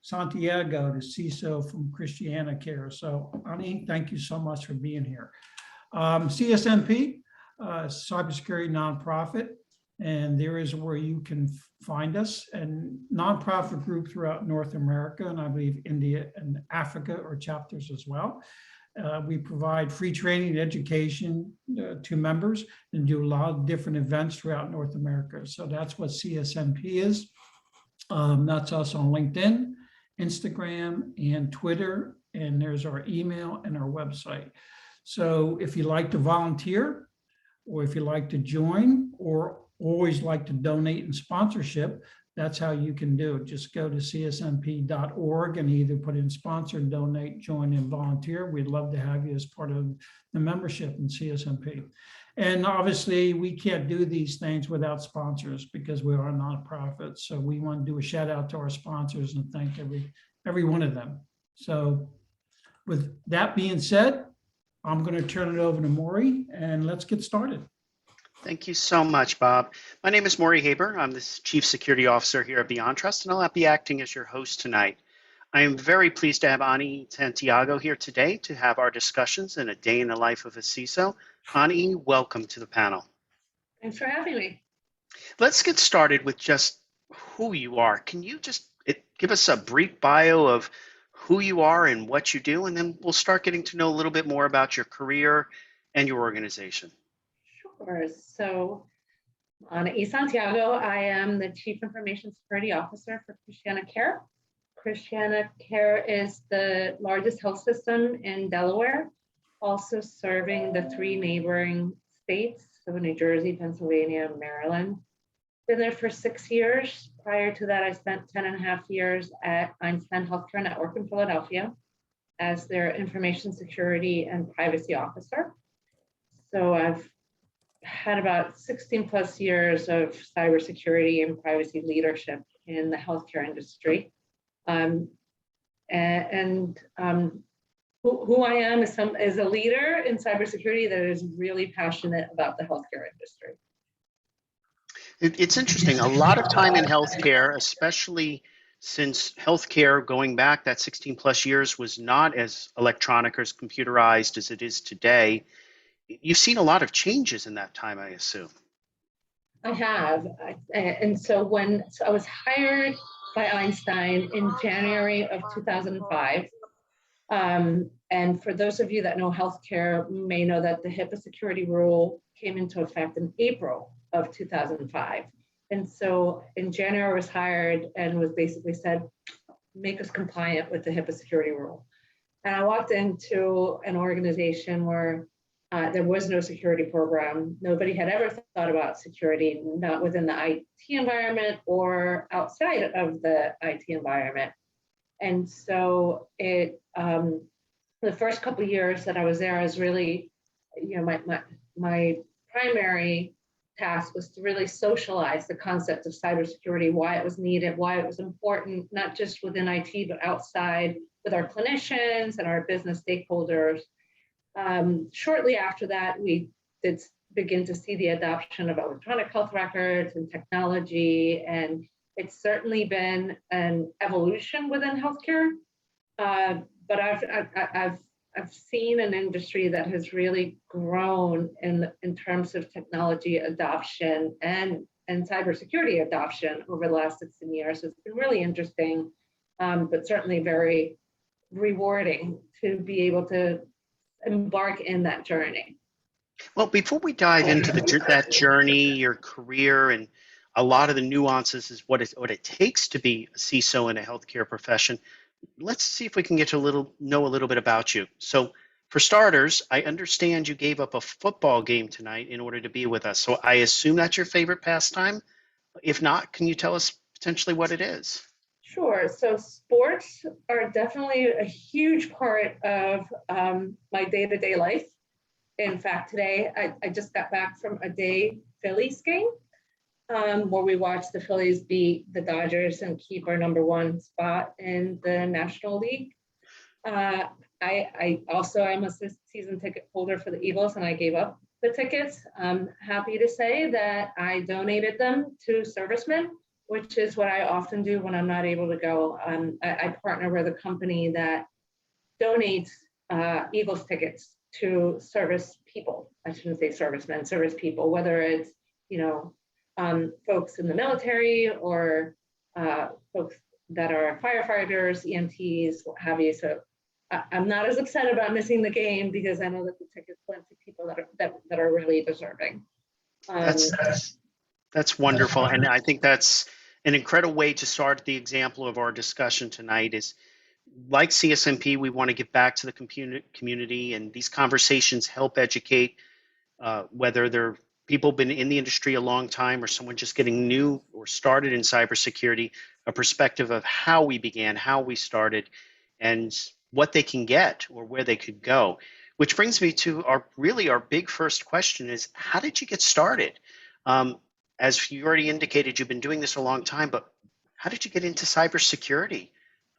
Santiago, the CISO from Christiana Care. So, Ani, thank you so much for being here. CSNP, cybersecurity nonprofit, and there is where you can find us, and nonprofit group throughout North America, and I believe India and Africa are chapters as well. We provide free training and education to members and do a lot of different events throughout North America. So that's what CSNP is. That's us on LinkedIn, Instagram, and Twitter, and there's our email and our website. So if you like to volunteer, or if you like to join, or always like to donate and sponsorship, that's how you can do it. Just go to csnp.org and either put in sponsor, donate, join, and volunteer. We'd love to have you as part of the membership in CSNP. And obviously, we can't do these things without sponsors because we are a nonprofit. So we want to do a shout out to our sponsors and thank every one of them. So with that being said, I'm going to turn it over to Maury and let's get started. Thank you so much, Bob. My name is Maury Haber. I'm the Chief Security Officer here at BeyondTrust, and I'll be acting as your host tonight. I am very pleased to have Anahi Santiago here today to have our discussions in a day in the life of a CISO. Anahi, welcome to the panel. Thanks for having me. Let's get started with just who you are. Can you just give us a brief bio of who you are and what you do, and then we'll start getting to know a little bit more about your career and your organization. Sure. So, Anahi Santiago, I am the Chief Information Security Officer for Christiana Care. Christiana Care is the largest health system in Delaware, also serving the 3 neighboring states, so New Jersey, Pennsylvania, and Maryland. Been there for 6 years. Prior to that, I spent 10.5 years at Einstein Healthcare Network in Philadelphia as their Information Security and Privacy Officer. So I've had about 16 plus years of cybersecurity and privacy leadership in the healthcare industry. Who I am is a leader in cybersecurity that is really passionate about the healthcare industry. It's interesting. A lot of time in healthcare, especially since healthcare going back that 16 plus years was not as electronic or as computerized as it is today. You've seen a lot of changes in that time, I assume. I have. So I was hired by Einstein in January of 2005. And for those of you that know healthcare may know that the HIPAA security rule came into effect in April of 2005. And so in January I was hired and was basically said, make us compliant with the HIPAA security rule. And I walked into an organization where there was no security program. Nobody had ever thought about security, not within the IT environment or outside of the IT environment. And so the first couple of years that I was there, I was really, my primary task was to really socialize the concept of cybersecurity, why it was needed, why it was important, not just within IT, but outside with our clinicians and our business stakeholders. Shortly after that, we did begin to see the adoption of electronic health records and technology, and it's certainly been an evolution within healthcare. But I've seen an industry that has really grown in terms of technology adoption and cybersecurity adoption over the last 16 years. It's been really interesting, but certainly very rewarding to be able to embark in that journey. Well, before we dive into that journey, your career, and a lot of the nuances is what it takes to be a CISO in a healthcare profession, let's see if we can get to know a little bit about you. So for starters, I understand you gave up a football game tonight in order to be with us. So I assume that's your favorite pastime. If not, can you tell us potentially what it is? Sure. So sports are definitely a huge part of my day-to-day life. In fact, today I just got back from a day Phillies game where we watched the Phillies beat the Dodgers and keep our #1 spot in the National League. I also am a season ticket holder for the Eagles, and I gave up the tickets. I'm happy to say that I donated them to servicemen which is what I often do when I'm not able to go. I partner with a company that donates Eagles tickets to service people. I shouldn't say servicemen, service people, whether it's, folks in the military or folks that are firefighters, EMTs, what have you. So I'm not as excited about missing the game because I know that the tickets went to people that are really deserving. That's wonderful, and I think that's an incredible way to start the example of our discussion tonight. Is like CSNP, we want to give back to the community, and these conversations help educate, whether they're people been in the industry a long time or someone just getting new or started in cybersecurity, a perspective of how we began, how we started, and what they can get or where they could go. Which brings me to our big first question is, how did you get started? As you already indicated, you've been doing this a long time, but how did you get into cybersecurity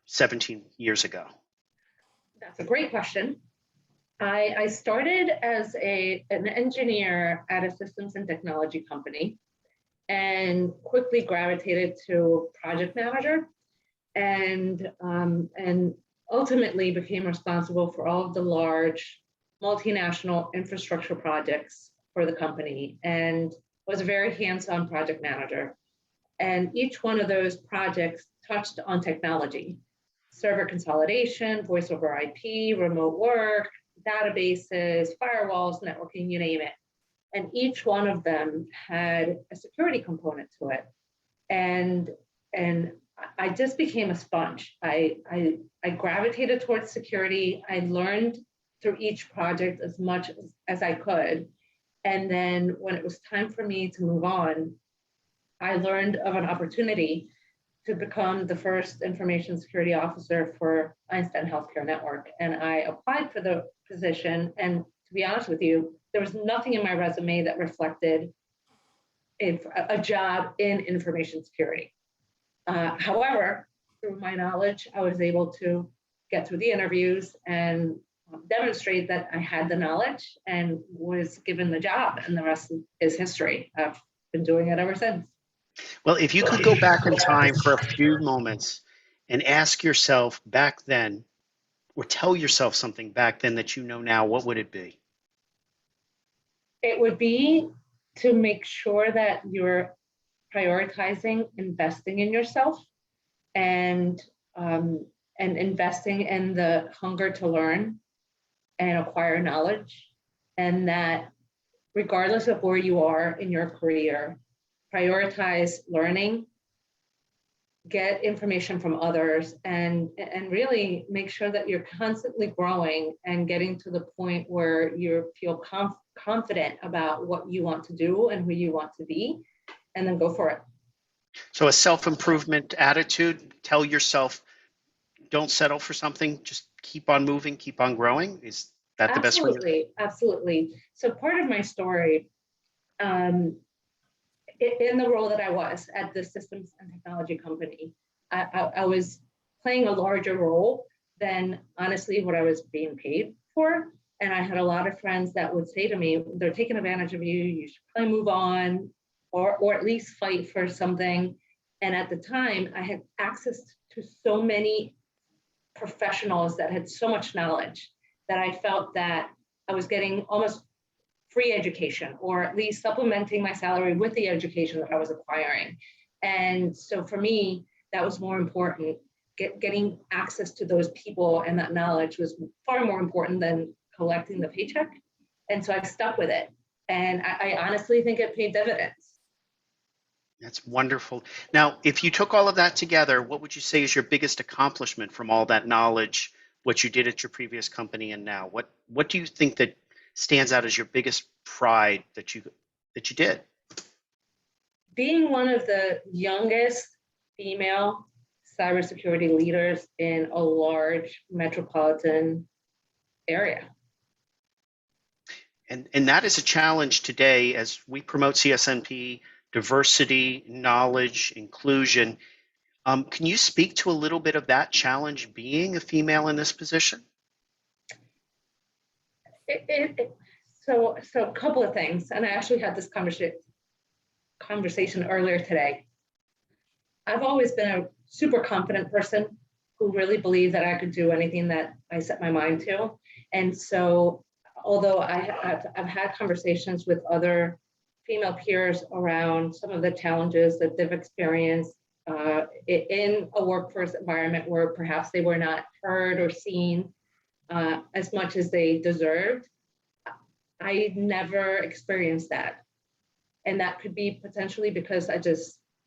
17 years ago? That's a great question. I started as an engineer at a systems and technology company and quickly gravitated to project manager and ultimately became responsible for all of the large multinational infrastructure projects for the company and was a very hands-on project manager. And each one of those projects touched on technology, server consolidation, voice over IP, remote work, databases, firewalls, networking, you name it. And each one of them had a security component to it. And I just became a sponge. I gravitated towards security. I learned through each project as much as I could. And then when it was time for me to move on, I learned of an opportunity to become the first information security officer for Einstein Healthcare Network. And I applied for the position. And to be honest with you, there was nothing in my resume that reflected a job in information security. However, through my knowledge, I was able to get through the interviews and demonstrate that I had the knowledge and was given the job, and the rest is history. I've been doing it ever since. Well, if you could go back in time for a few moments and ask yourself back then, or tell yourself something back then that you know now, what would it be? It would be to make sure that you're prioritizing investing in yourself and investing in the hunger to learn and acquire knowledge, and that regardless of where you are in your career, prioritize learning, get information from others, and really make sure that you're constantly growing and getting to the point where you feel confident about what you want to do and who you want to be, and then go for it. So a self-improvement attitude, tell yourself, don't settle for something, just keep on moving, keep on growing. Is that the best way? Absolutely. So part of my story, in the role that I was at the systems and technology company, I was playing a larger role than honestly what I was being paid for. And I had a lot of friends that would say to me, they're taking advantage of you, you should probably move on or at least fight for something. And at the time, I had access to so many professionals that had so much knowledge that I felt that I was getting almost free education, or at least supplementing my salary with the education that I was acquiring. And so for me, that was more important. Getting access to those people and that knowledge was far more important than collecting the paycheck. And so I stuck with it. And I honestly think it paid dividends. That's wonderful. Now, if you took all of that together, what would you say is your biggest accomplishment from all that knowledge, what you did at your previous company and now? What do you think that stands out as your biggest pride that you did? Being one of the youngest female cybersecurity leaders in a large metropolitan area. And that is a challenge today as we promote CSNP, diversity, knowledge, inclusion. Can you speak to a little bit of that challenge being a female in this position? So a couple of things, and I actually had this conversation earlier today. I've always been a super confident person who really believed that I could do anything that I set my mind to. And so, although I've had conversations with other female peers around some of the challenges that they've experienced in a workforce environment where perhaps they were not heard or seen as much as they deserved, I never experienced that. And that could be potentially because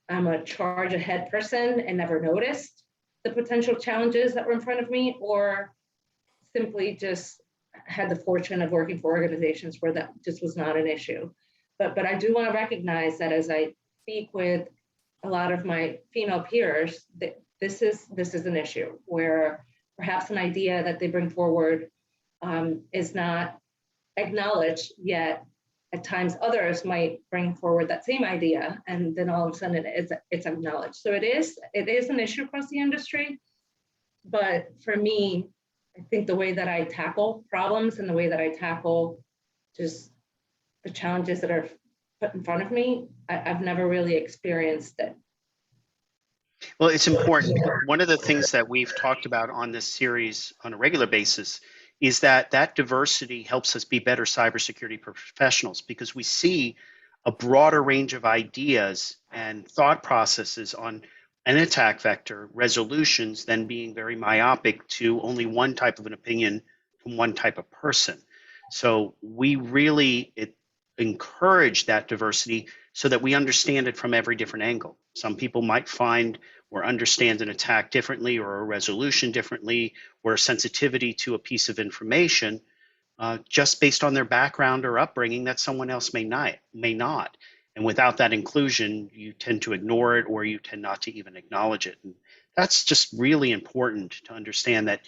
I'm a charge ahead person and never noticed the potential challenges that were in front of me, or simply just had the fortune of working for organizations where that just was not an issue. But I do want to recognize that as I speak with a lot of my female peers, that this is an issue where perhaps an idea that they bring forward is not acknowledged yet. At times others might bring forward that same idea, and then all of a sudden it's acknowledged. So it is an issue across the industry. But for me, I think the way that I tackle problems and the way that I tackle just the challenges that are put in front of me, I've never really experienced it. Well, it's important. One of the things that we've talked about on this series on a regular basis is that diversity helps us be better cybersecurity professionals, because we see a broader range of ideas and thought processes on an attack vector, resolutions, than being very myopic to only one type of an opinion from one type of person. So we really encourage that diversity so that we understand it from every different angle. Some people might find or understand an attack differently, or a resolution differently, or a sensitivity to a piece of information just based on their background or upbringing that someone else may not. And without that inclusion, you tend to ignore it, or you tend not to even acknowledge it. And that's just really important to understand, that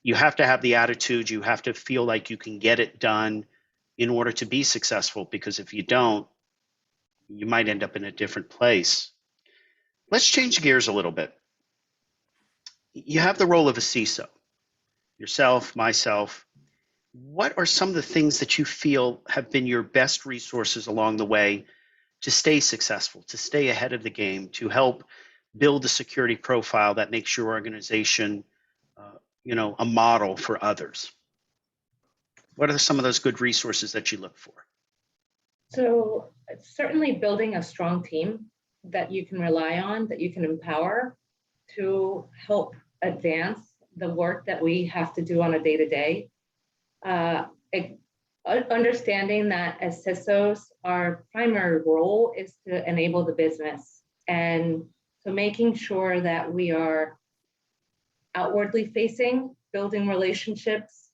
you have to have the attitude, you have to feel like you can get it done in order to be successful, because if you don't, you might end up in a different place. Let's change gears a little bit. You have the role of a CISO, yourself, myself. What are some of the things that you feel have been your best resources along the way to stay successful, to stay ahead of the game, to help build a security profile that makes your organization, a model for others? What are some of those good resources that you look for? So certainly building a strong team that you can rely on, that you can empower to help advance the work that we have to do on a day-to-day. Understanding that as CISOs, our primary role is to enable the business. And so making sure that we are outwardly facing, building relationships,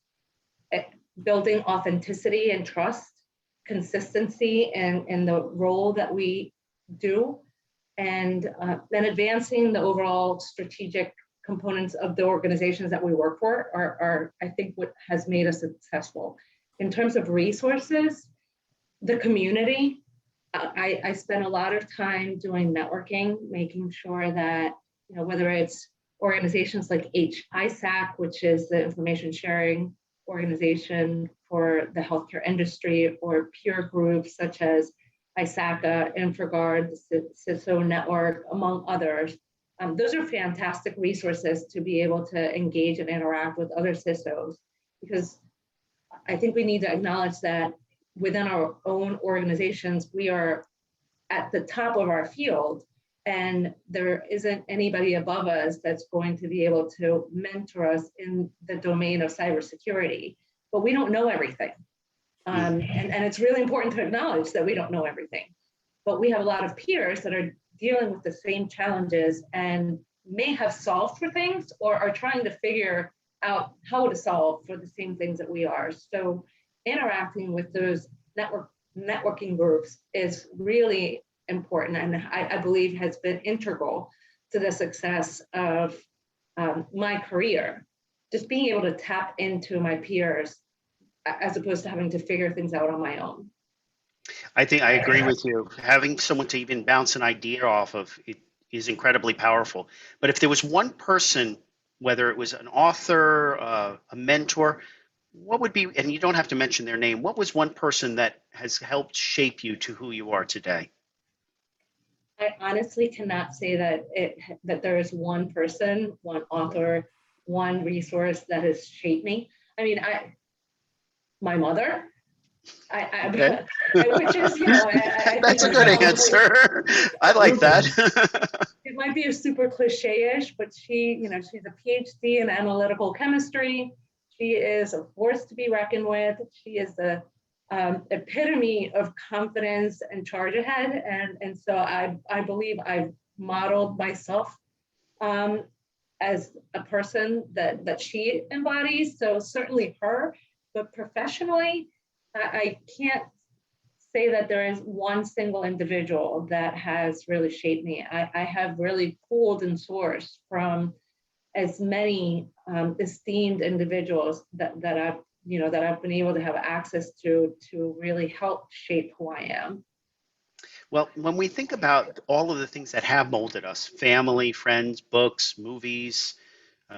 building authenticity and trust, consistency in the role that we do, and then advancing the overall strategic components of the organizations that we work for are I think, what has made us successful. In terms of resources, the community, I spend a lot of time doing networking, making sure that, whether it's organizations like ISAC, which is the information sharing organization for the healthcare industry, or peer groups such as ISACA, InfraGard, the CISO network, among others. Those are fantastic resources to be able to engage and interact with other CISOs, because I think we need to acknowledge that within our own organizations, we are at the top of our field, and there isn't anybody above us that's going to be able to mentor us in the domain of cybersecurity. But we don't know everything. And it's really important to acknowledge that we don't know everything. But we have a lot of peers that are dealing with the same challenges and may have solved for things, or are trying to figure out how to solve for the same things that we are. So interacting with those networking groups is really important, and I believe has been integral to the success of my career. Just being able to tap into my peers as opposed to having to figure things out on my own. I think I agree with you. Having someone to even bounce an idea off of it is incredibly powerful. But if there was one person, whether it was an author, a mentor, what would be, and you don't have to mention their name, what was one person that has helped shape you to who you are today? I honestly cannot say that there is one person, one author, one resource that has shaped me. I mean, my mother. Okay. Which is, you know, I That's a think good probably, answer. I like that. it might be a super cliche-ish, but she, you know, she's a PhD in analytical chemistry. She is a force to be reckoned with. She is the epitome of confidence and charge ahead. And so I believe I've modeled myself as a person that she embodies. So certainly her, but professionally, I can't say that there is one single individual that has really shaped me. I have really pulled and sourced from as many esteemed individuals that I've been able to have access to really help shape who I am. Well, when we think about all of the things that have molded us, family, friends, books, movies,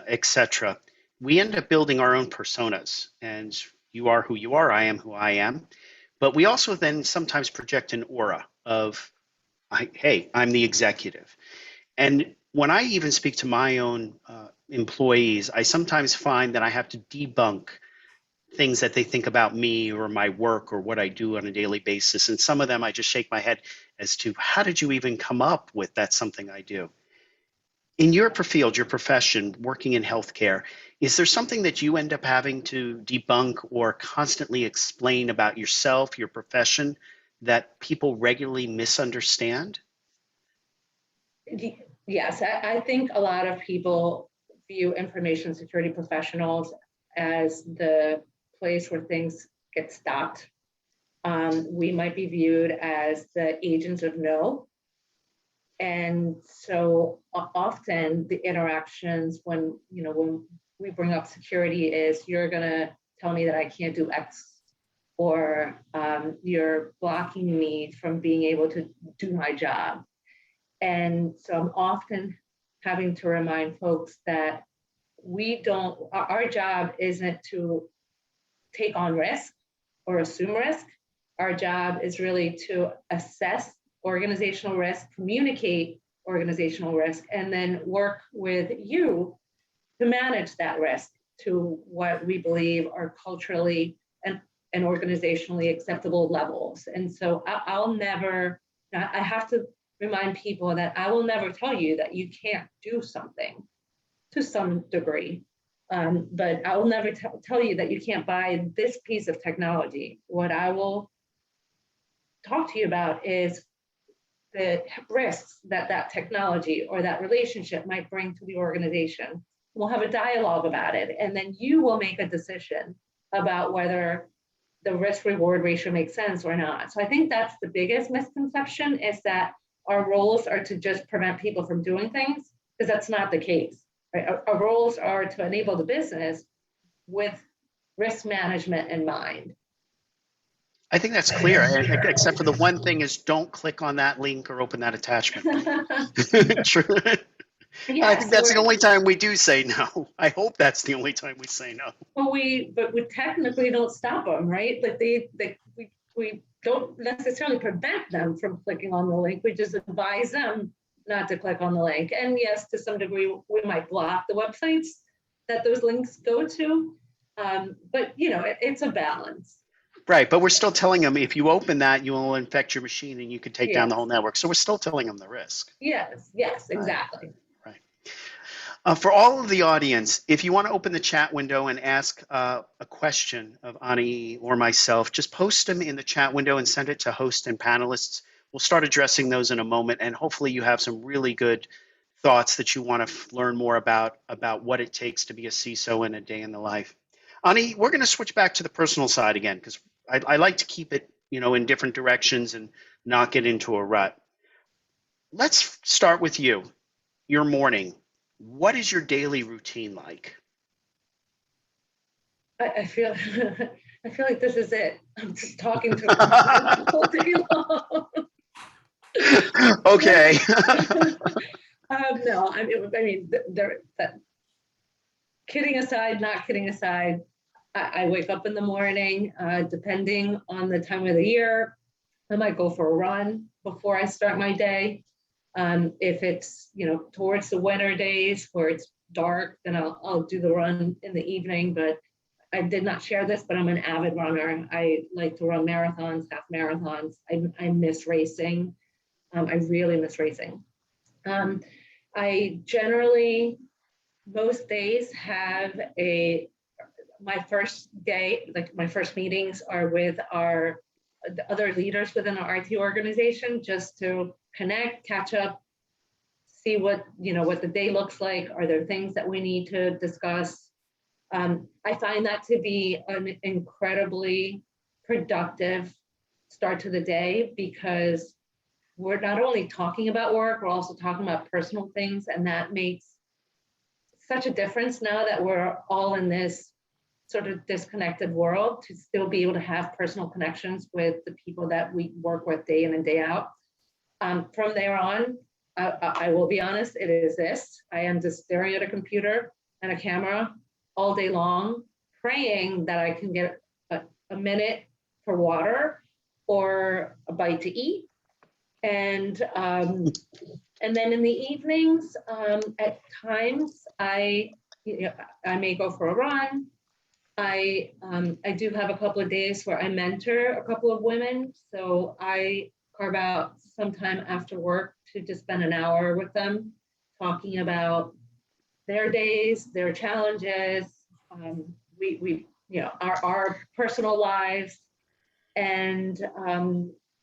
etc., we end up building our own personas. And you are who you are, I am who I am. But we also then sometimes project an aura of, hey, I'm the executive. And when I even speak to my own employees, I sometimes find that I have to debunk things that they think about me or my work or what I do on a daily basis. And some of them I just shake my head as to, how did you even come up with that's something I do? In your field, your profession, working in healthcare, is there something that you end up having to debunk or constantly explain about yourself, your profession, that people regularly misunderstand? Yes, I think a lot of people view information security professionals as the place where things get stopped. We might be viewed as the agents of no. And so often the interactions when we bring up security is, you're gonna tell me that I can't do X, or you're blocking me from being able to do my job. And so I'm often having to remind folks that our job isn't to take on risk or assume risk. Our job is really to assess organizational risk, communicate organizational risk, and then work with you to manage that risk to what we believe are culturally and organizationally acceptable levels. And so I have to remind people that I will never tell you that you can't do something to some degree. But I will never tell you that you can't buy this piece of technology. What I will talk to you about is the risks that technology or that relationship might bring to the organization. We'll have a dialogue about it, and then you will make a decision about whether the risk-reward ratio makes sense or not. So I think that's the biggest misconception, is that our roles are to just prevent people from doing things, because that's not the case. Right? Our roles are to enable the business with risk management in mind. I think that's clear, except for the one thing is, don't click on that link or open that attachment. True. Yes, I think that's the only time we do say no. I hope that's the only time we say no. Well, we technically don't stop them, right? Like we don't necessarily prevent them from clicking on the link. We just advise them not to click on the link. And yes, to some degree, we might block the websites that those links go to. But it's a balance. Right, but we're still telling them, if you open that, you will infect your machine and you could take down the whole network. So we're still telling them the risk. Yes, exactly. Right. For all of the audience, if you want to open the chat window and ask a question of Anahi or myself, just post them in the chat window and send it to host and panelists. We'll start addressing those in a moment, and hopefully you have some really good thoughts that you want to learn more about what it takes to be a CISO in a day in the life. Anahi, we're going to switch back to the personal side again, because I like to keep it, in different directions and not get into a rut. Let's start with you, your morning. What is your daily routine like? I feel like this is it. I'm just talking to all day long. Okay. No, I mean, kidding aside, not kidding aside, I wake up in the morning, depending on the time of the year. I might go for a run before I start my day. If it's, towards the winter days where it's dark, then I'll do the run in the evening. But I did not share this, but I'm an avid runner. I like to run marathons, half marathons. I miss racing. I really miss racing. I generally, most days have my first day, like my first meetings are with the other leaders within our IT organization, just to connect, catch up, see what the day looks like. Are there things that we need to discuss? I find that to be an incredibly productive start to the day, because we're not only talking about work, we're also talking about personal things. And that makes such a difference now that we're all in this sort of disconnected world, to still be able to have personal connections with the people that we work with day in and day out. From there on, I will be honest, it is this. I am just staring at a computer and a camera all day long, praying that I can get a minute for water or a bite to eat. And then in the evenings, at times I may go for a run. I do have a couple of days where I mentor a couple of women, so I carve out some time after work to just spend an hour with them, talking about their days, their challenges, our personal lives, and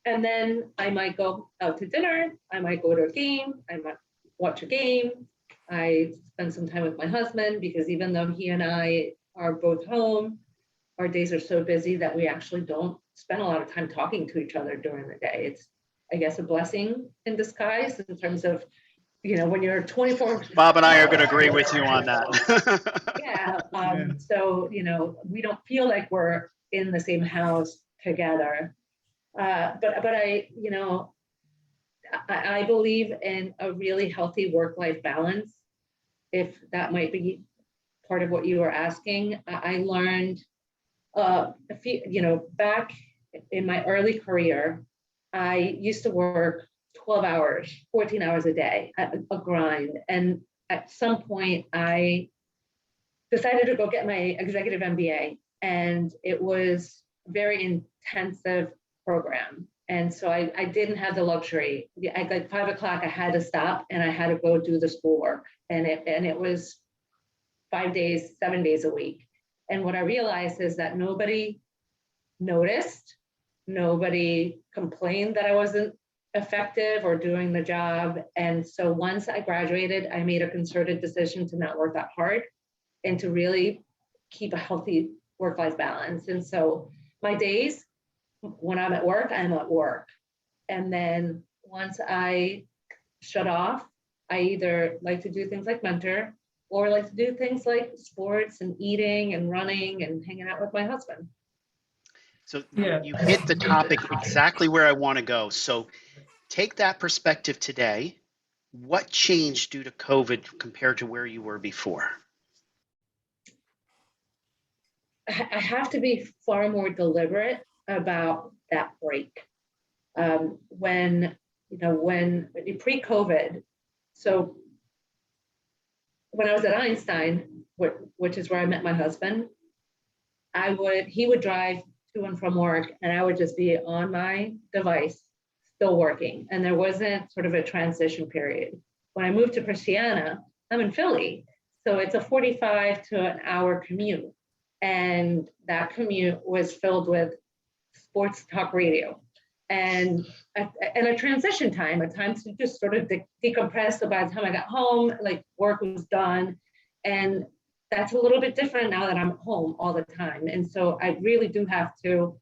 then I might go out to dinner. I might go to a game. I might watch a game. I spend some time with my husband, because even though he and I are both home, our days are so busy that we actually don't spend a lot of time talking to each other during the day. It's, I guess, a blessing in disguise in terms of, when you're 24. Bob and I are going to agree with you on that. Yeah. So, we don't feel like we're in the same house together. But I believe in a really healthy work-life balance, if that might be part of what you were asking. I learned back in my early career, I used to work 12 hours, 14 hours a day, a grind. And at some point, I decided to go get my executive MBA. And it was a very intensive program. And so I didn't have the luxury. At like 5 o'clock, I had to stop and I had to go do the schoolwork. And it was 5 days, 7 days a week. And what I realized is that nobody noticed, nobody complained that I wasn't effective or doing the job. And so once I graduated, I made a concerted decision to not work that hard and to really keep a healthy work-life balance. And so my days, when I'm at work, I'm at work. And then once I shut off, I either like to do things like mentor, or like to do things like sports and eating and running and hanging out with my husband. So you hit the topic exactly where I want to go. So take that perspective today. What changed due to COVID compared to where you were before? I have to be far more deliberate about that break. When pre-COVID, so when I was at Einstein, which is where I met my husband, he would drive to and from work, and I would just be on my device, still working. And there wasn't sort of a transition period. When I moved to Christiana, I'm in Philly, so it's a 45 to an hour commute. And that commute was filled with sports talk radio and a transition time, a time to just sort of decompress. So by the time I got home, like work was done. And that's a little bit different now that I'm home all the time. And so I really do have to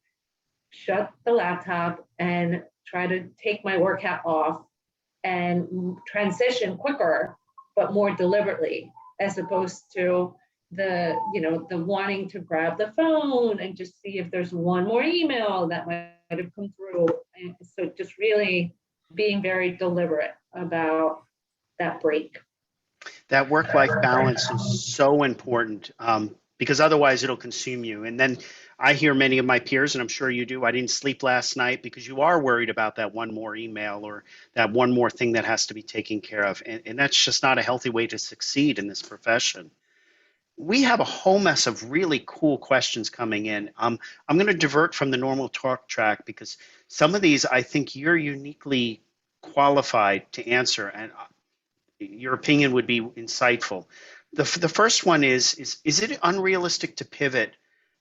shut the laptop and try to take my work hat off and transition quicker, but more deliberately, as opposed to the wanting to grab the phone and just see if there's one more email that might have come through. And so just really being very deliberate about that break. That work-life balance is so important because otherwise it'll consume you. And then I hear many of my peers, and I'm sure you do, I didn't sleep last night because you are worried about that one more email or that one more thing that has to be taken care of. And that's just not a healthy way to succeed in this profession. We have a whole mess of really cool questions coming in. I'm going to divert from the normal talk track because some of these I think you're uniquely qualified to answer, and your opinion would be insightful. The first one is it unrealistic to pivot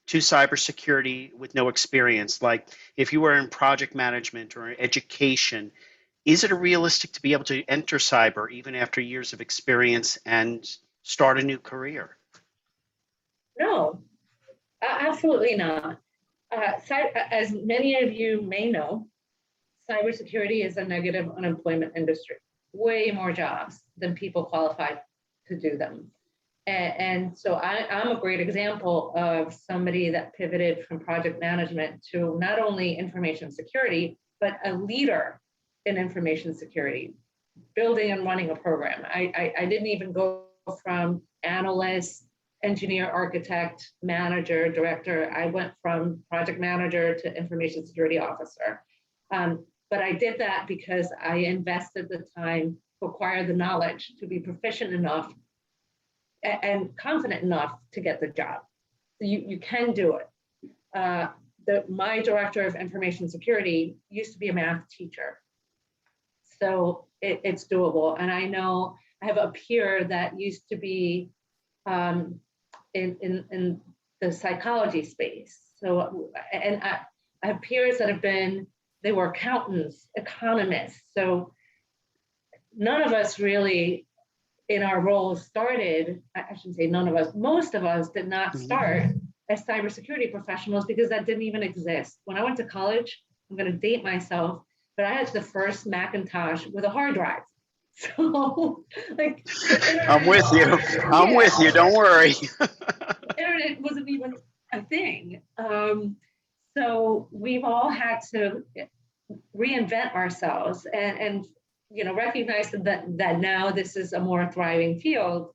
to cybersecurity with no experience? Like if you were in project management or education, is it realistic to be able to enter cyber even after years of experience and start a new career? No, absolutely not. As many of you may know, cybersecurity is a negative unemployment industry. Way more jobs than people qualified to do them. And so I'm a great example of somebody that pivoted from project management to not only information security, but a leader in information security, building and running a program. I didn't even go from analyst, engineer, architect, manager, director. I went from project manager to information security officer. But I did that because I invested the time to acquire the knowledge to be proficient enough and confident enough to get the job. You can do it. My director of information security used to be a math teacher. So it's doable. And I know I have a peer that used to be in the psychology space. So, and I have peers that have been, they were accountants, economists. So none of us really in our roles started, I shouldn't say none of us, most of us did not start as cybersecurity professionals because that didn't even exist. When I went to college, I'm going to date myself, but I had the first Macintosh with a hard drive. So, like, I'm with you. I'm with you. Don't worry. Internet wasn't even a thing. So we've all had to reinvent ourselves and recognize that now this is a more thriving field.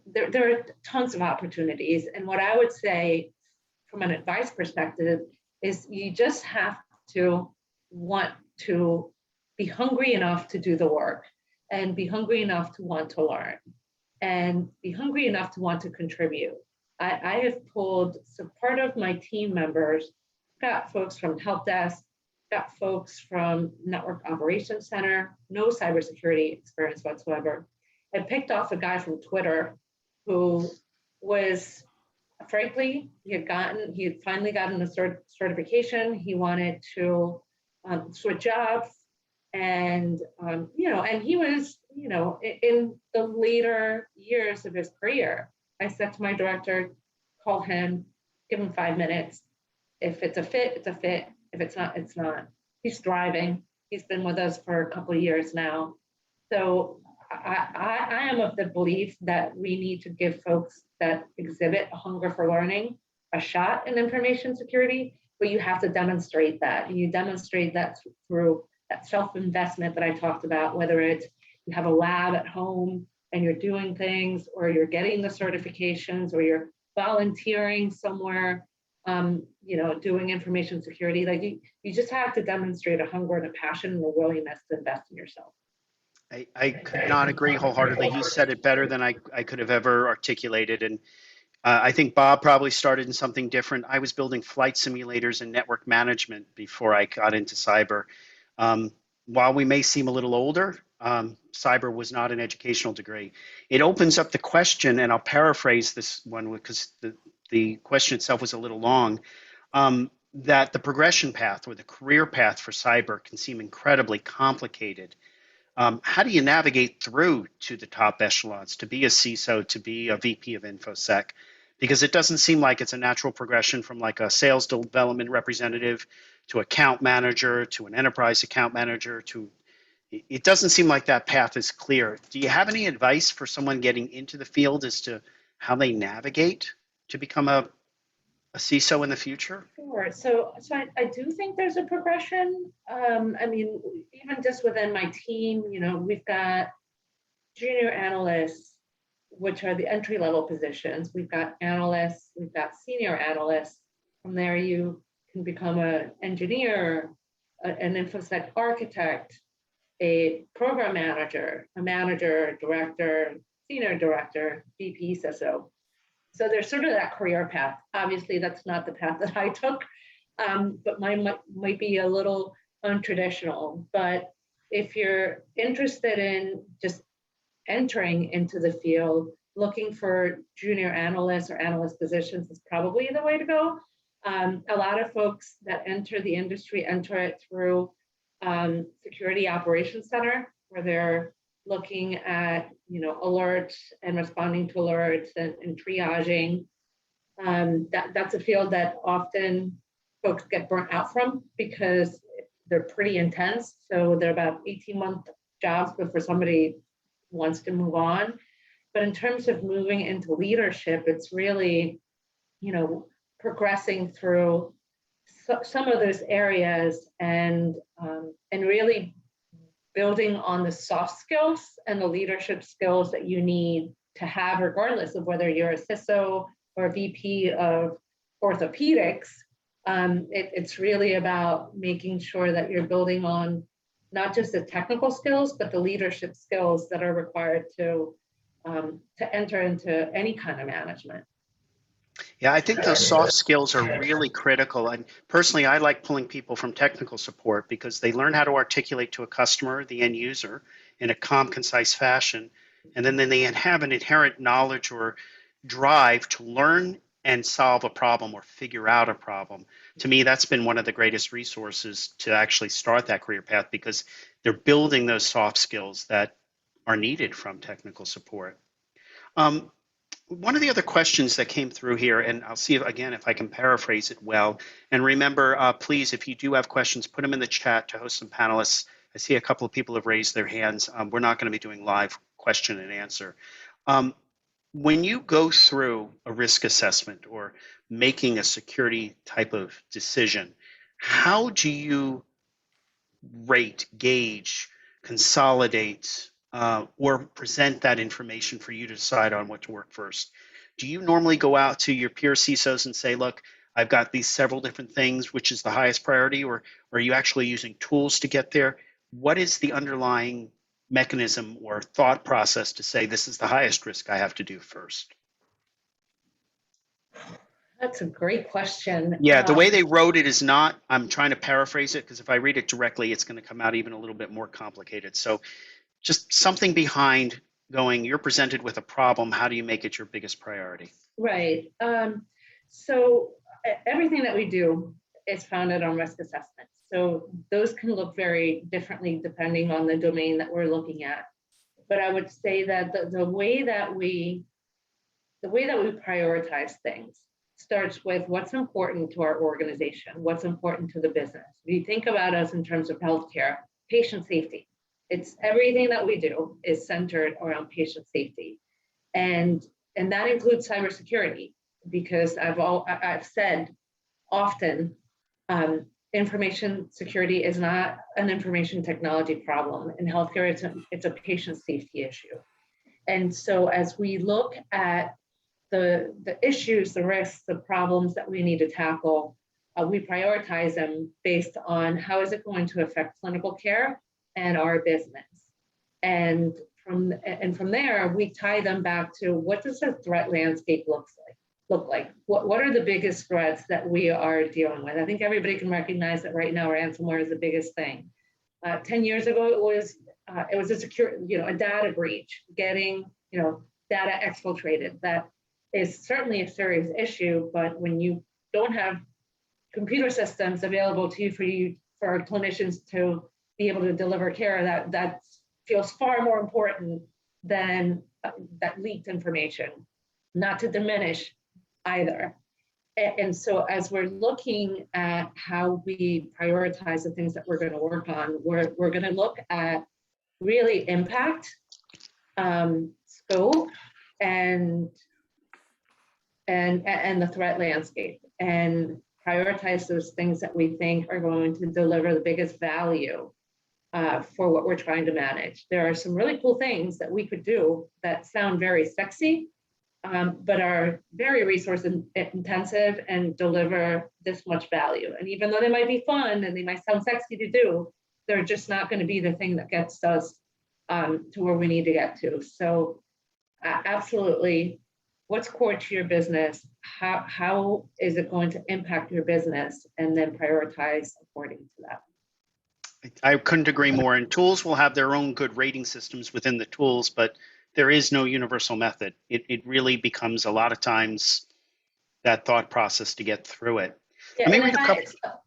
There are tons of opportunities. And what I would say from an advice perspective is you just have to want to be hungry enough to do the work and be hungry enough to want to learn and be hungry enough to want to contribute. I have pulled, so part of my team members, got folks from help desk, got folks from network operations center, no cybersecurity experience whatsoever. I picked off a guy from Twitter who was, frankly, he had finally gotten the certification. He wanted to switch jobs. And, and he was, in the later years of his career. I said to my director, call him, give him 5 minutes. If it's a fit, it's a fit. If it's not, it's not. He's thriving. He's been with us for a couple of years now. So I am of the belief that we need to give folks that exhibit a hunger for learning a shot in information security, but you have to demonstrate that. And you demonstrate that through that self-investment that I talked about, whether it's you have a lab at home and you're doing things, or you're getting the certifications, or you're volunteering somewhere, doing information security. Like you just have to demonstrate a hunger and a passion and a willingness to invest in yourself. I could not agree wholeheartedly. You said it better than I could have ever articulated. And I think Bob probably started in something different. I was building flight simulators and network management before I got into cyber. While we may seem a little older, cyber was not an educational degree. It opens up the question, and I'll paraphrase this one because the question itself was a little long, that the progression path or the career path for cyber can seem incredibly complicated. How do you navigate through to the top echelons, to be a CISO, to be a VP of InfoSec? Because it doesn't seem like it's a natural progression from like a sales development representative to account manager to an enterprise account manager to, it doesn't seem like that path is clear. Do you have any advice for someone getting into the field as to how they navigate to become a CISO in the future? Sure. So I do think there's a progression. Even just within my team, we've got junior analysts, which are the entry-level positions. We've got analysts, we've got senior analysts, From there, you can become an engineer, an InfoSec architect, a program manager, a manager, director, senior director, VP, CISO. So there's sort of that career path. Obviously, that's not the path that I took, but mine might be a little untraditional. But if you're interested in just entering into the field, looking for junior analysts or analyst positions is probably the way to go. A lot of folks that enter the industry enter it through Security Operations Center, where they're looking at alerts and responding to alerts and triaging. That's a field that often folks get burnt out from because they're pretty intense. So they're about 18-month jobs before somebody wants to move on. But in terms of moving into leadership, it's really, progressing through some of those areas and really building on the soft skills and the leadership skills that you need to have, regardless of whether you're a CISO or a VP of orthopedics. It's really about making sure that you're building on not just the technical skills, but the leadership skills that are required to enter into any kind of management. Yeah, I think those soft skills are really critical. And personally, I like pulling people from technical support because they learn how to articulate to a customer, the end user, in a calm, concise fashion. And then they have an inherent knowledge or drive to learn and solve a problem or figure out a problem. To me, that's been one of the greatest resources to actually start that career path because they're building those soft skills that are needed from technical support. One of the other questions that came through here, and I'll see if I can paraphrase it well. And remember, please, if you do have questions, put them in the chat to host some panelists. I see a couple of people have raised their hands. We're not going to be doing live question and answer. When you go through a risk assessment or making a security type of decision, how do you rate, gauge, consolidate, or present that information for you to decide on what to work first? Do you normally go out to your peer CISOs and say, look, I've got these several different things, which is the highest priority, or are you actually using tools to get there? What is the underlying mechanism or thought process to say this is the highest risk I have to do first? That's a great question. Yeah, the way they wrote it is not, I'm trying to paraphrase it because if I read it directly, it's going to come out even a little bit more complicated. So just something behind going, you're presented with a problem, how do you make it your biggest priority? Right. So everything that we do is founded on risk assessments. So those can look very differently depending on the domain that we're looking at. But I would say that the way that we prioritize things starts with what's important to our organization, what's important to the business. If you think about us in terms of healthcare, patient safety, it's everything that we do is centered around patient safety. And that includes cybersecurity, because I've said often, information security is not an information technology problem. In healthcare, it's a patient safety issue. And so as we look at the issues, the risks, the problems that we need to tackle, we prioritize them based on how is it going to affect clinical care and our business. And from there, we tie them back to what does the threat landscape look like? What are the biggest threats that we are dealing with? I think everybody can recognize that right now ransomware is the biggest thing. 10 years ago, it was a data breach, getting data exfiltrated. That is certainly a serious issue, but when you don't have computer systems available to you for clinicians to be able to deliver care, that feels far more important than that leaked information, not to diminish either. And so as we're looking at how we prioritize the things that we're going to work on, we're going to look at really impact, scope, and the threat landscape, and prioritize those things that we think are going to deliver the biggest value for what we're trying to manage. There are some really cool things that we could do that sound very sexy, but are very resource intensive and deliver this much value. And even though they might be fun and they might sound sexy to do, they're just not going to be the thing that gets us to where we need to get to. So absolutely, what's core to your business? How is it going to impact your business? And then prioritize according to that. I couldn't agree more. And tools will have their own good rating systems within the tools, but there is no universal method. It really becomes a lot of times that thought process to get through it. Yeah, I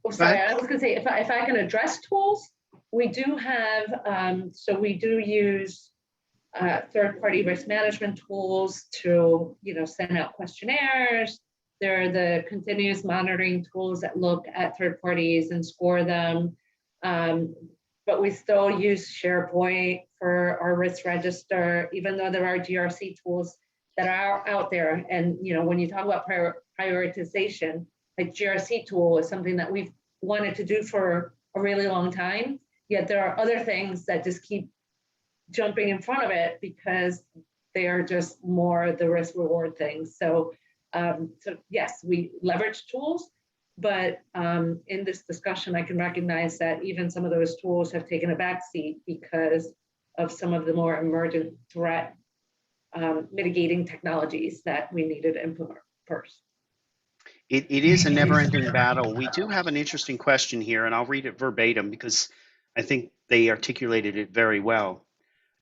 was going to say, if I can address tools, we do have, so we do use third-party risk management tools to, send out questionnaires. There are the continuous monitoring tools that look at third parties and score them. But we still use SharePoint for our risk register, even though there are GRC tools that are out there. And, when you talk about prioritization, a GRC tool is something that we've wanted to do for a really long time, yet there are other things that just keep jumping in front of it because they are just more the risk reward things. So yes, we leverage tools, but in this discussion, I can recognize that even some of those tools have taken a backseat because of some of the more emergent threat mitigating technologies that we needed to implement first. It is a never-ending battle. We do have an interesting question here, and I'll read it verbatim because I think they articulated it very well.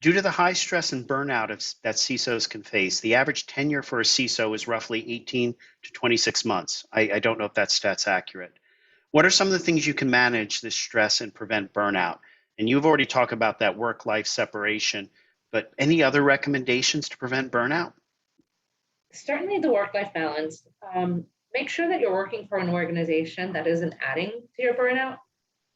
Due to the high stress and burnout that CISOs can face, the average tenure for a CISO is roughly 18 to 26 months. I don't know if that stat's accurate. What are some of the things you can manage this stress and prevent burnout? And you've already talked about that work-life separation, but any other recommendations to prevent burnout? Certainly the work-life balance. Make sure that you're working for an organization that isn't adding to your burnout.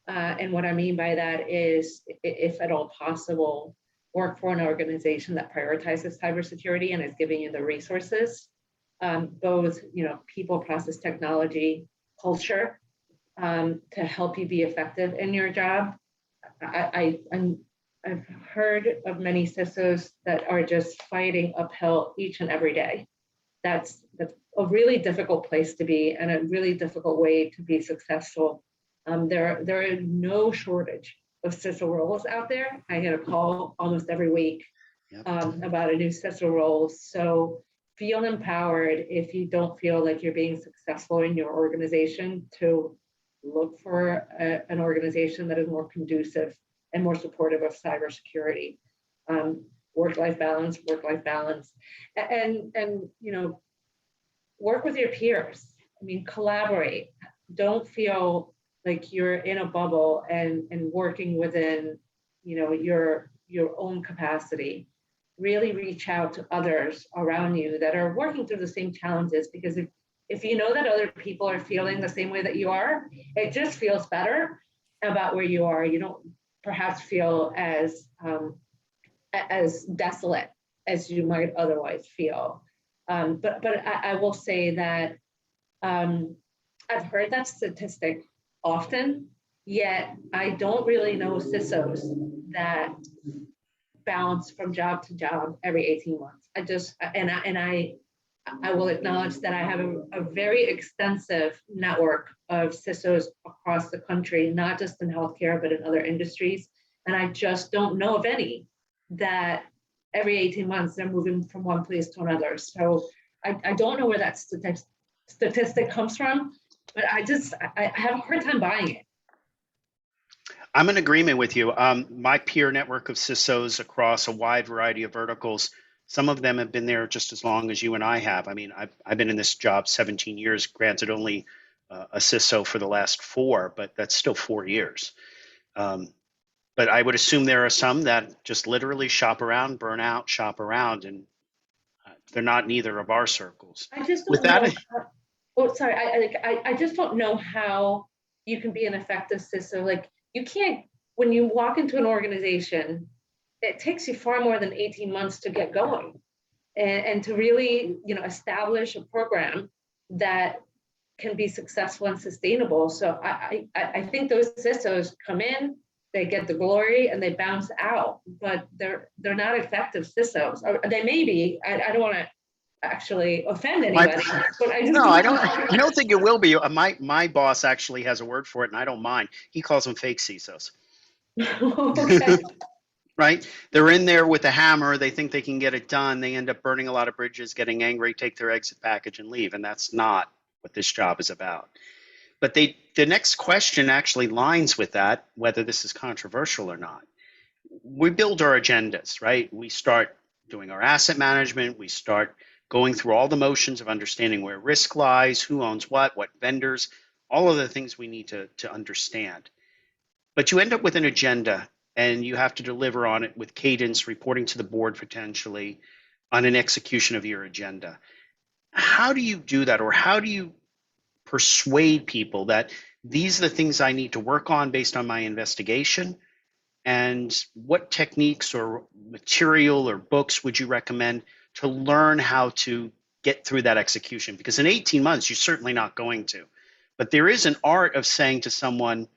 And what I mean by that is, if at all possible, work for an organization that prioritizes cybersecurity and is giving you the resources, both people, process, technology, culture, to help you be effective in your job. I've heard of many CISOs that are just fighting uphill each and every day. That's a really difficult place to be and a really difficult way to be successful. There are no shortage of CISO roles out there. I get a call almost every week about a new CISO role. So feel empowered if you don't feel like you're being successful in your organization to look for an organization that is more conducive and more supportive of cybersecurity. Work-life balance, and work with your peers. I mean, collaborate. Don't feel like you're in a bubble and working within, your own capacity. Really reach out to others around you that are working through the same challenges, because if you know that other people are feeling the same way that you are, it just feels better about where you are. You don't perhaps feel as desolate as you might otherwise feel. But I will say that I've heard that statistic often, yet I don't really know CISOs that bounce from job to job every 18 months. I will acknowledge that I have a very extensive network of CISOs across the country, not just in healthcare, but in other industries. And I just don't know of any that every 18 months they're moving from one place to another. So I don't know where that statistic comes from, but I have a hard time buying it. I'm in agreement with you. My peer network of CISOs across a wide variety of verticals, some of them have been there just as long as you and I have. I mean, I've been in this job 17 years, granted only a CISO for the last 4, but that's still 4 years. But I would assume there are some that just literally shop around, burn out, shop around, and they're not in either of our circles. I just don't know. I just don't know how you can be an effective CISO. Like, you can't, when you walk into an organization, it takes you far more than 18 months to get going and to really, establish a program that can be successful and sustainable. So I think those CISOs come in, they get the glory and they bounce out, but they're not effective CISOs. Or they may be. I don't want to actually offend anybody, but I just No, I don't. I don't think it will be. My boss actually has a word for it, and I don't mind. He calls them fake CISOs. Okay. Right? They're in there with a hammer. They think they can get it done. They end up burning a lot of bridges, getting angry, take their exit package, and leave. And that's not what this job is about. But the next question actually lines with that, whether this is controversial or not. We build our agendas, right? We start doing our asset management. We start going through all the motions of understanding where risk lies, who owns what vendors, all of the things we need to understand. But you end up with an agenda, and you have to deliver on it with cadence, reporting to the board potentially on an execution of your agenda. How do you do that, or how do you persuade people that these are the things I need to work on based on my investigation? And what techniques or material or books would you recommend to learn how to get through that execution? Because in 18 months, you're certainly not going to. But there is an art of saying to someone,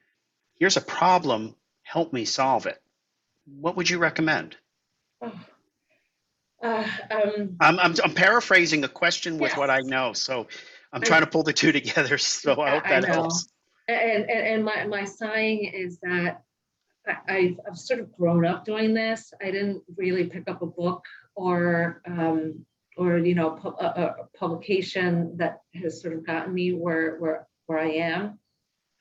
here's a problem, help me solve it. What would you recommend? I'm paraphrasing a question with what I know, so I'm trying to pull the two together. So I hope that helps. And my sighing is that I've sort of grown up doing this. I didn't really pick up a book or a publication that has sort of gotten me where I am.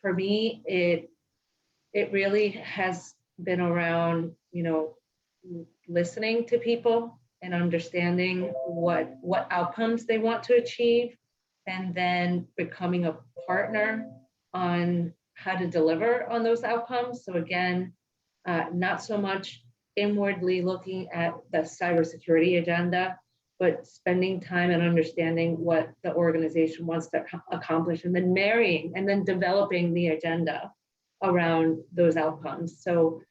For me, it really has been around, listening to people and understanding what outcomes they want to achieve, and then becoming a partner on how to deliver on those outcomes. So again, not so much inwardly looking at the cybersecurity agenda, but spending time and understanding what the organization wants to accomplish, and then marrying and then developing the agenda around those outcomes. So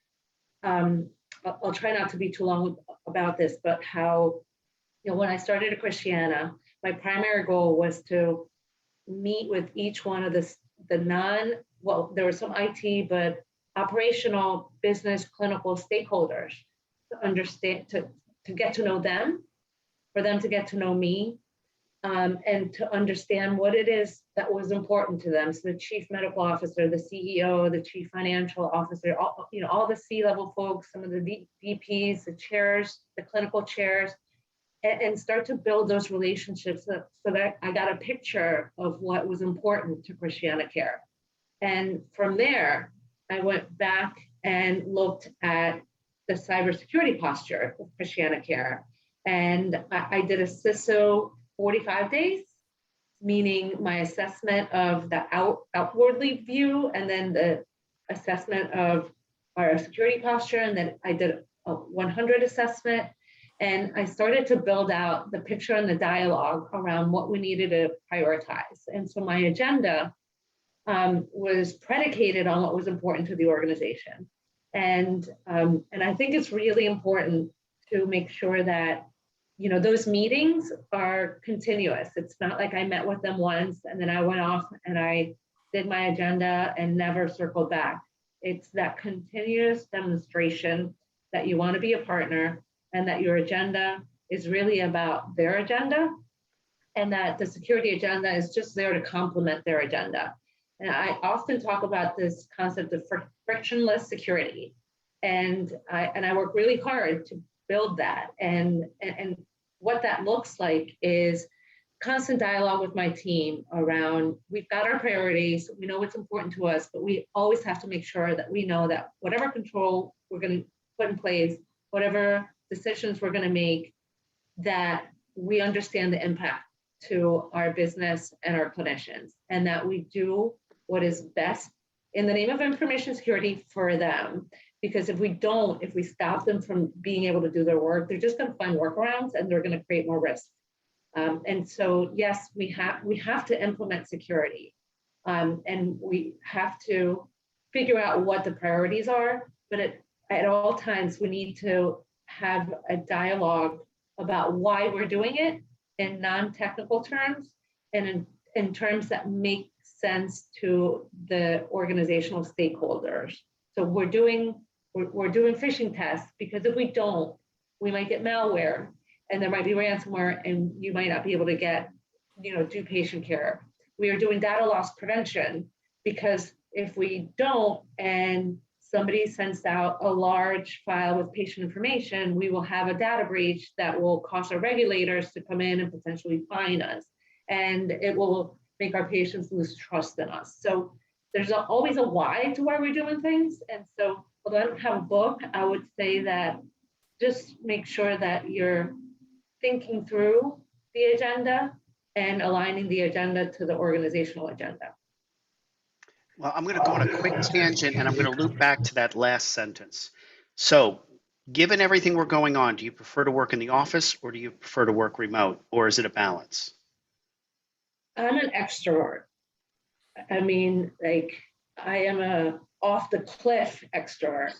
I'll try not to be too long about this, but how, when I started at Christiana, my primary goal was to meet with each one of there was some IT, but operational, business, clinical stakeholders to understand, to get to know them, for them to get to know me, and to understand what it is that was important to them. So the chief medical officer, the CEO, the chief financial officer, all the C-level folks, some of the VPs, the chairs, the clinical chairs, and start to build those relationships so that I got a picture of what was important to Christiana Care. And from there, I went back and looked at the cybersecurity posture of Christiana Care. And I did a CISO 45 days, meaning my assessment of the outwardly view, and then the assessment of our security posture. And then I did a 100 assessment. And I started to build out the picture and the dialogue around what we needed to prioritize. And so my agenda was predicated on what was important to the organization. And I think it's really important to make sure that, those meetings are continuous. It's not like I met with them once and then I went off and I did my agenda and never circled back. It's that continuous demonstration that you want to be a partner, and that your agenda is really about their agenda, and that the security agenda is just there to complement their agenda. And I often talk about this concept of frictionless security. And I work really hard to build that. And what that looks like is constant dialogue with my team around, we've got our priorities, we know what's important to us, but we always have to make sure that we know that whatever control we're going to put in place, whatever decisions we're going to make, that we understand the impact to our business and our clinicians, and that we do what is best in the name of information security for them. Because if we stop them from being able to do their work, they're just going to find workarounds and they're going to create more risk. And so, yes, we have to implement security, and we have to figure out what the priorities are. But at all times, we need to have a dialogue about why we're doing it in non-technical terms, and in terms that make sense to the organizational stakeholders. So we're doing phishing tests because if we don't, we might get malware. and there might be ransomware, and you might not be able to get, do patient care. We are doing data loss prevention, because if we don't, and somebody sends out a large file with patient information, we will have a data breach that will cause our regulators to come in and potentially fine us. And it will make our patients lose trust in us. So there's always a why to why we're doing things. And so, although I don't have a book, I would say that just make sure that you're thinking through the agenda and aligning the agenda to the organizational agenda. Well, I'm going to go on a quick tangent and I'm going to loop back to that last sentence. So, given everything we're going on, do you prefer to work in the office or do you prefer to work remote, or is it a balance? I'm an extrovert. I mean, like, I am a off the cliff extrovert.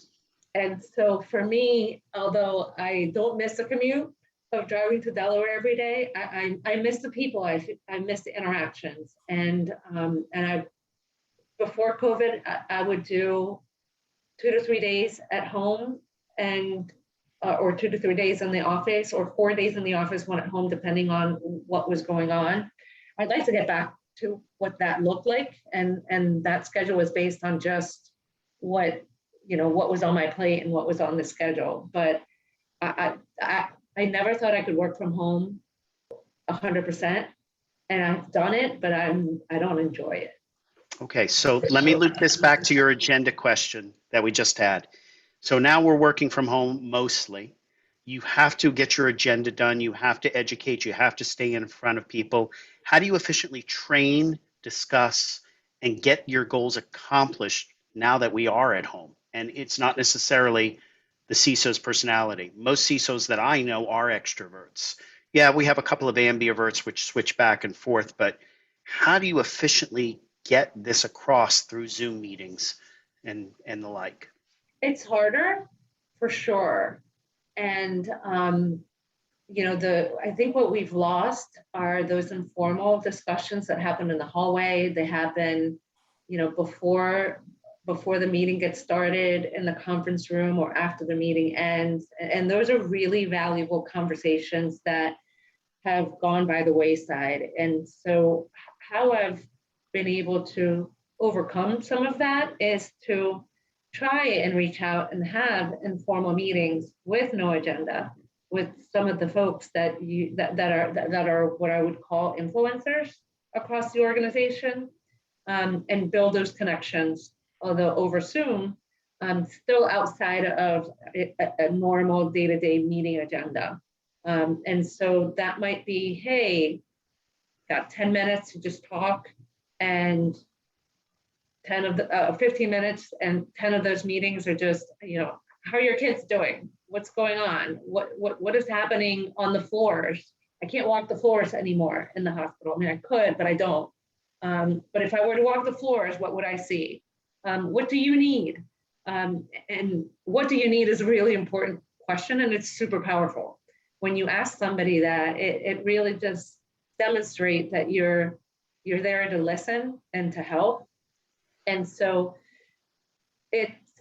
And so for me, although I don't miss the commute of driving to Delaware every day, I miss the people. I miss the interactions. And before COVID, I would do 2 to 3 days at home, and or 2 to 3 days in the office, or 4 days in the office, 1 at home, depending on what was going on. I'd like to get back to what that looked like, and that schedule was based on just what was on my plate and what was on the schedule. But I never thought I could work from home 100%, and I've done it, but I don't enjoy it. Okay, so let me loop this back to your agenda question that we just had. So now we're working from home mostly. You have to get your agenda done. You have to educate. You have to stay in front of people. How do you efficiently train, discuss, and get your goals accomplished now that we are at home? And it's not necessarily the CISO's personality. Most CISOs that I know are extroverts. Yeah, we have a couple of ambiverts which switch back and forth, but how do you efficiently get this across through Zoom meetings and the like? It's harder, for sure. And, I think what we've lost are those informal discussions that happen in the hallway. They happen, before the meeting gets started in the conference room, or after the meeting ends. And those are really valuable conversations that have gone by the wayside. And so how I've been able to overcome some of that is to try and reach out and have informal meetings with no agenda, with some of the folks that are what I would call influencers across the organization, and build those connections, although over Zoom, still outside of a normal day-to-day meeting agenda. And so that might be, hey, got 10 minutes to just talk, and 15 minutes, and 10 of those meetings are just, how are your kids doing? What's going on? What is happening on the floors? I can't walk the floors anymore in the hospital. I mean, I could, but I don't. But if I were to walk the floors, what would I see? What do you need? And what do you need is a really important question, and it's super powerful. When you ask somebody that, it really just demonstrates that you're there to listen and to help. And so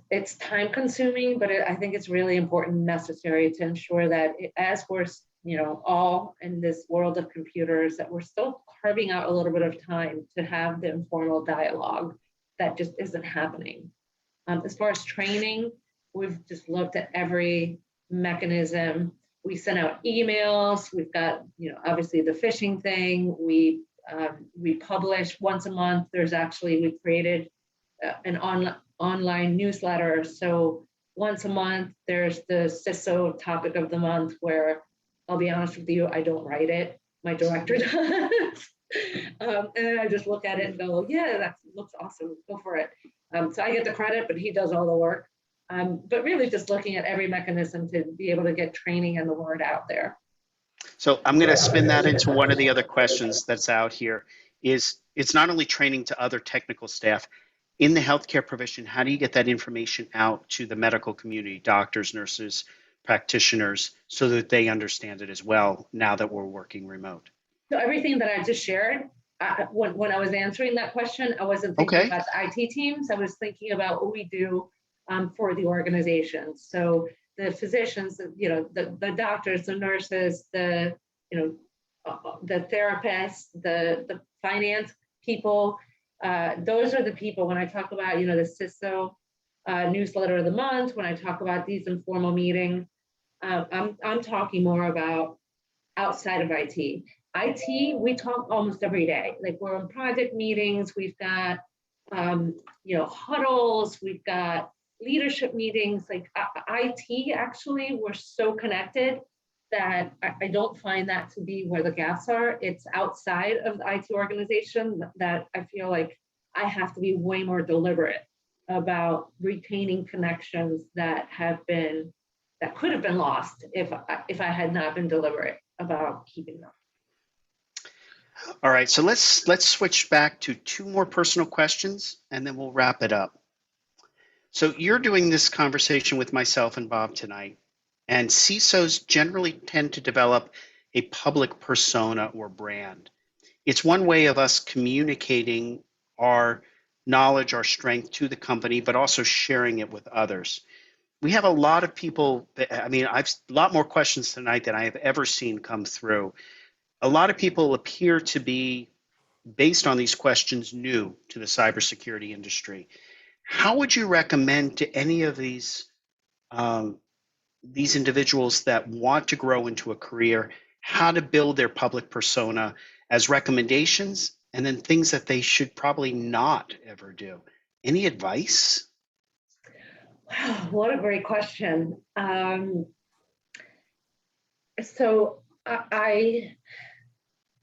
it's time consuming, but I think it's really important and necessary to ensure that as we're all in this world of computers, that we're still carving out a little bit of time to have the informal dialogue that just isn't happening. As far as training, we've just looked at every mechanism. We send out emails. We've got, obviously the phishing thing. We publish once a month. We created an online newsletter. So once a month, there's the CISO topic of the month, where I'll be honest with you, I don't write it. My director does. And then I just look at it and go, yeah, that looks awesome. Go for it. So I get the credit, but he does all the work. But really just looking at every mechanism to be able to get training and the word out there. So I'm going to spin that into one of the other questions that's out here. It's not only training to other technical staff. In the healthcare profession, how do you get that information out to the medical community, doctors, nurses, practitioners, so that they understand it as well now that we're working remote? So everything that I just shared, when I was answering that question, I wasn't thinking about the IT teams. I was thinking about what we do for the organization. So the physicians, the doctors, the nurses, the therapists, the finance people. Those are the people, when I talk about, the CISO newsletter of the month, when I talk about these informal meetings, I'm talking more about outside of IT. IT, we talk almost every day. Like, we're on project meetings, we've got, huddles, we've got leadership meetings. Like, IT, actually, we're so connected that I don't find that to be where the gaps are. It's outside of the IT organization that I feel like I have to be way more deliberate about retaining connections that could have been lost if I had not been deliberate about keeping them. All right, so let's switch back to 2 more personal questions, and then we'll wrap it up. So you're doing this conversation with myself and Bob tonight, and CISOs generally tend to develop a public persona or brand. It's one way of us communicating our knowledge, our strength to the company, but also sharing it with others. We have a lot of people I've a lot more questions tonight than I have ever seen come through. A lot of people appear to be, based on these questions, new to the cybersecurity industry. How would you recommend to any of these individuals that want to grow into a career how to build their public persona as recommendations, and then things that they should probably not ever do? Any advice? Wow, what a great question. So I,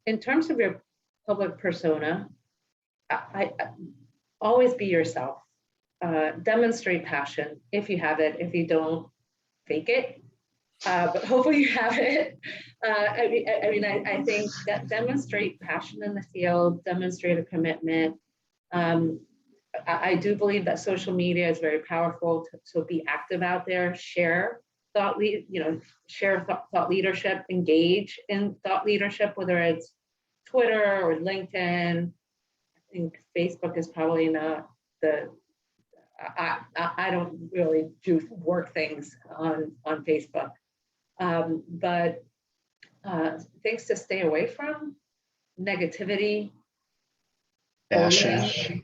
in terms of your public persona, I always be yourself. Demonstrate passion if you have it. If you don't, fake it. But hopefully you have it. I think that demonstrate passion in the field, demonstrate a commitment. I do believe that social media is very powerful, so be active out there, share thought leadership, engage in thought leadership, whether it's Twitter or LinkedIn. I think Facebook is probably not I don't really do work things on Facebook. But things to stay away from: negativity, bullying,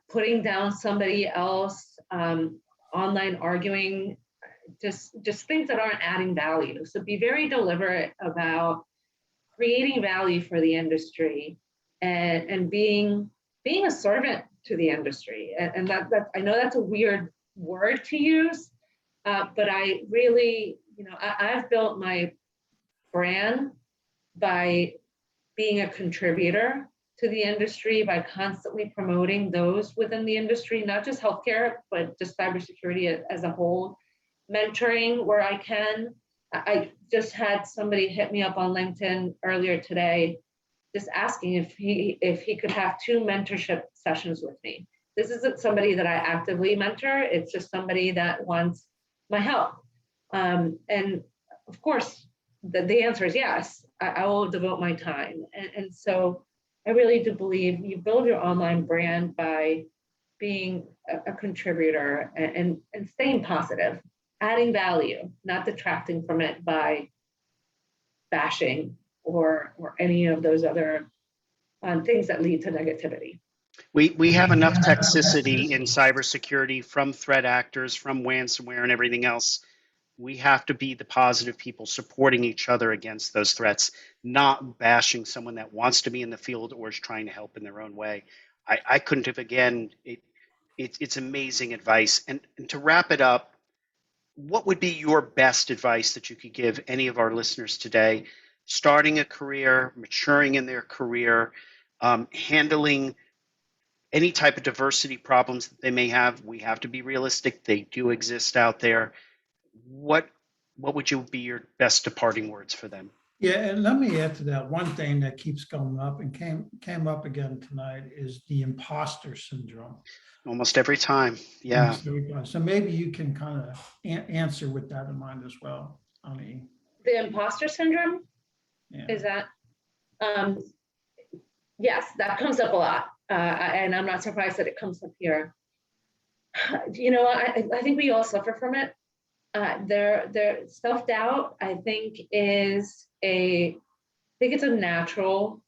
putting down somebody else, online arguing, just things that aren't adding value. So be very deliberate about creating value for the industry and being a servant to the industry. And that I know that's a weird word to use, but I really, I've built my brand by being a contributor to the industry, by constantly promoting those within the industry, not just healthcare, but just cybersecurity as a whole, mentoring where I can. I just had somebody hit me up on LinkedIn earlier today, just asking if he could have 2 mentorship sessions with me. This isn't somebody that I actively mentor. It's just somebody that wants my help. And of course, the answer is yes. I will devote my time. And so I really do believe you build your online brand by being a contributor and staying positive, adding value, not detracting from it by bashing or any of those other things that lead to negativity. We have enough toxicity in cybersecurity from threat actors, from ransomware and everything else. We have to be the positive people supporting each other against those threats, not bashing someone that wants to be in the field or is trying to help in their own way. I couldn't have, again, it's amazing advice. And to wrap it up, what would be your best advice that you could give any of our listeners today, starting a career, maturing in their career, handling any type of diversity problems that they may have? We have to be realistic. They do exist out there. What would you be your best departing words for them? Yeah, and let me add to that. One thing that keeps coming up and came up again tonight is the imposter syndrome. Almost every time, yeah. So maybe you can kind of answer with that in mind as well, Anahi. The imposter syndrome, is that? Yes, that comes up a lot, and I'm not surprised that it comes up here. I think we all suffer from it. Their self-doubt, I think, is it's a natural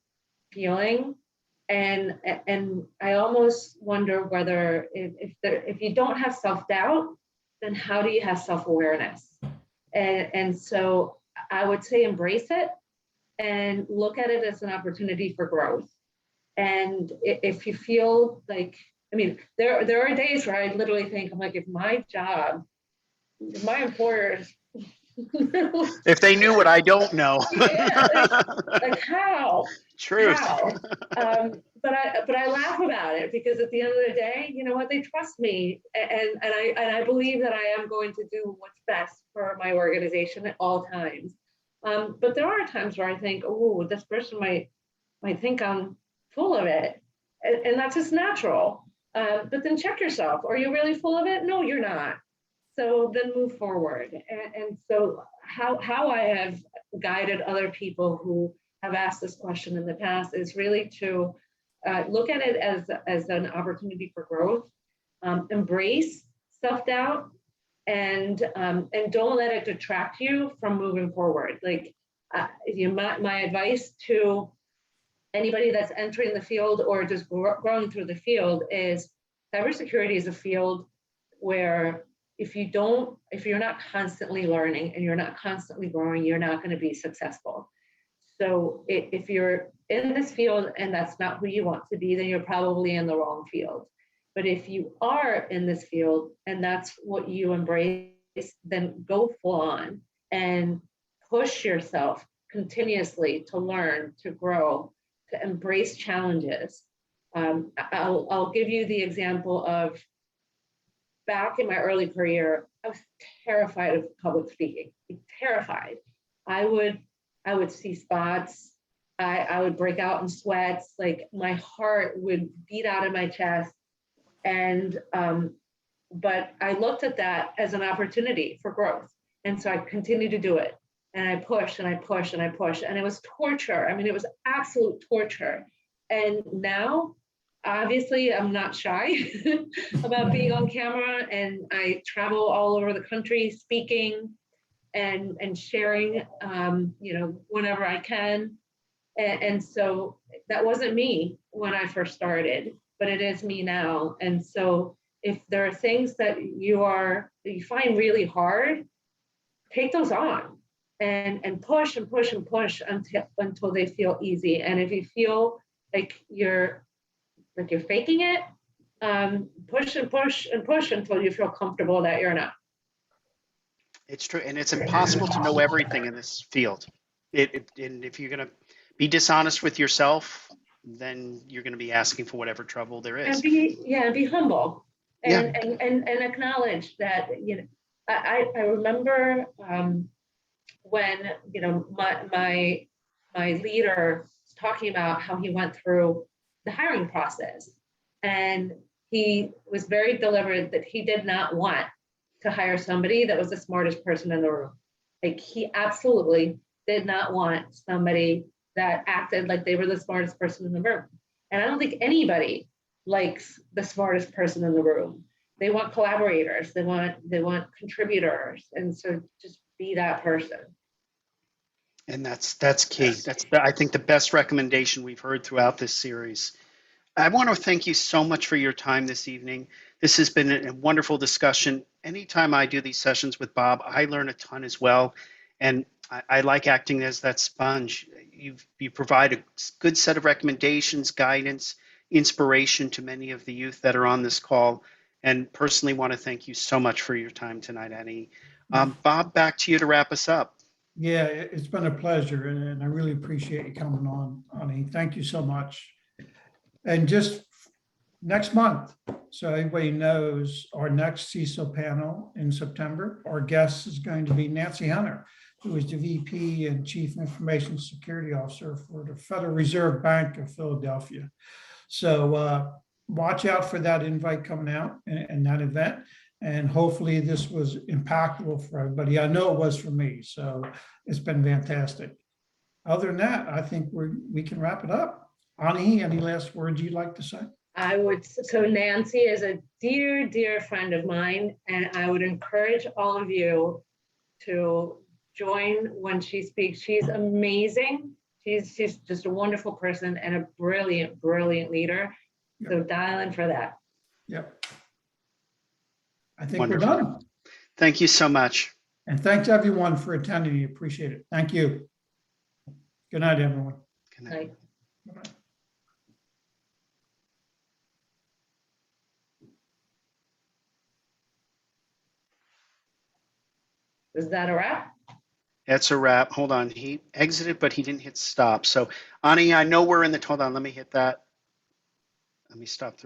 feeling. And I almost wonder whether if you don't have self-doubt, then how do you have self-awareness? And so I would say embrace it and look at it as an opportunity for growth. And if you feel like, I mean, there are days where I literally think, I'm like, if my employers, If they knew what I don't know. yeah, like how? Truth. How? But I laugh about it because at the end of the day, you know what? They trust me, and I believe that I am going to do what's best for my organization at all times. But there are times where I think, oh, this person might think I'm full of it, and that's just natural. But then check yourself: are you really full of it? No, you're not. So then move forward. And so how I have guided other people who have asked this question in the past is really to look at it as an opportunity for growth, embrace self-doubt, and don't let it detract you from moving forward. Like, my advice to anybody that's entering the field or just growing through the field is cybersecurity is a field where if you're not constantly learning and you're not constantly growing, you're not going to be successful. So if you're in this field and that's not who you want to be, then you're probably in the wrong field. But if you are in this field and that's what you embrace, then go full on and push yourself continuously to learn, to grow, to embrace challenges. I'll give you the example of back in my early career, I was terrified of public speaking, terrified. I would see spots. I would break out in sweats. Like my heart would beat out of my chest. And, but I looked at that as an opportunity for growth. And so I continued to do it. And I pushed and I pushed and I pushed. And it was torture. I mean, it was absolute torture. And now, obviously, I'm not shy about being on camera, and I travel all over the country speaking and sharing, whenever I can. And so that wasn't me when I first started, but it is me now. And so if there are things that you find really hard, take those on and push and push and push until they feel easy. And if you feel like you're faking it, push and push and push until you feel comfortable that you're not. It's true, and it's impossible to know everything in this field. And if you're going to be dishonest with yourself, then you're going to be asking for whatever trouble there is. And be humble and acknowledge that, I remember when, my leader was talking about how he went through the hiring process, and he was very deliberate that he did not want to hire somebody that was the smartest person in the room. Like, he absolutely did not want somebody that acted like they were the smartest person in the room. And I don't think anybody likes the smartest person in the room. They want collaborators, they want contributors. And so just be that person. And that's key. That's, I think, the best recommendation we've heard throughout this series. I want to thank you so much for your time this evening. This has been a wonderful discussion. Anytime I do these sessions with Bob, I learn a ton as well. And I like acting as that sponge. You provide a good set of recommendations, guidance, inspiration to many of the youth that are on this call. And personally want to thank you so much for your time tonight, Anahi. Bob, back to you to wrap us up. Yeah, it's been a pleasure, and I really appreciate you coming on, Anahi. Thank you so much. And just next month, so everybody knows, our next CISO panel in September, our guest is going to be Nancy Hunter, who is the VP and Chief Information Security Officer for the Federal Reserve Bank of Philadelphia. So watch out for that invite coming out and that event. And hopefully this was impactful for everybody. I know it was for me, so it's been fantastic. Other than that, I think we can wrap it up. Anahi, any last words you'd like to say? So Nancy is a dear, dear friend of mine, and I would encourage all of you to join when she speaks. She's amazing. She's just a wonderful person and a brilliant, brilliant leader. So dial in for that. Yep. I think Wonderful. we're done. Thank you so much. And thanks everyone for attending. We appreciate it. Thank you. Good night, everyone. Good night. Right. Bye-bye. Is that a wrap? That's a wrap. Hold on. He exited, but he didn't hit stop. So, Ani, I know we're in the, hold on, let me hit that. Let me stop the